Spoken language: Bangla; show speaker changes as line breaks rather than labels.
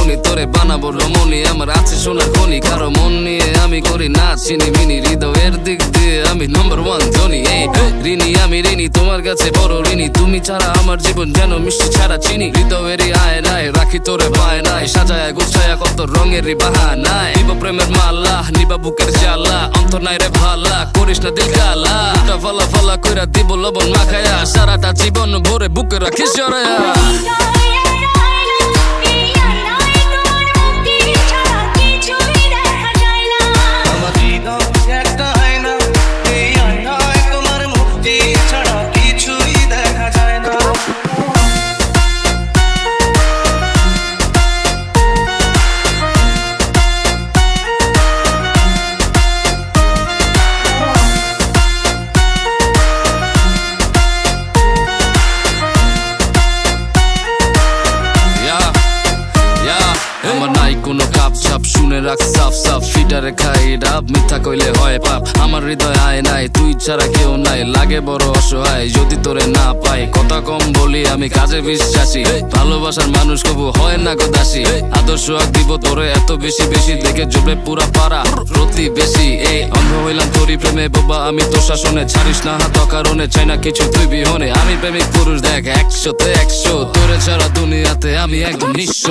মনি তোরে বানাবো রমণী আমার আছে সোনার খনি কারো মন নিয়ে আমি করি না চিনি মিনি হৃদয়ের দিক দিয়ে আমি নম্বর ওয়ান ধনী ঋণী আমি ঋণী তোমার কাছে বড় ঋণী তুমি ছাড়া আমার জীবন যেন মিষ্টি ছাড়া চিনি হৃদয়েরই আয়নায় রাখি তোরে বায়নায় সাজায় গুছায়া কত রঙেরই বাহানায় নিব প্রেমের মালা নিবা বুকের জ্বালা অন্তর নাই রে ভালা করিস না দিল কালা ফলা ফলা কইরা দিব লবণ মাখায়া সারাটা জীবন ভরে বুকে রাখিস জড়ায়া আমার নাই কোনো কাপ চাপ শুনে রাখ সাফ সাফ ফিটারে খাই ডাব মিথ্যা কইলে হয় পাপ আমার হৃদয় আয় নাই তুই ছাড়া কেউ নাই লাগে বড় অসহায় যদি তোরে না পাই কথা কম বলি আমি কাজে বিশ্বাসী ভালোবাসার মানুষ কবু হয় না গো দাসী আদর্শ আগ দিব তোরে এত বেশি বেশি দেখে জবে পুরা পারা প্রতি বেশি এই অন্ধ হইলাম তোরই প্রেমে বাবা আমি তোর শাসনে ছাড়িস না হাত কারণে চাই না কিছু তুই বিহনে আমি প্রেমিক পুরুষ দেখ 100-তে 100 তোরে ছাড়া দুনিয়াতে আমি একদম নিঃস্ব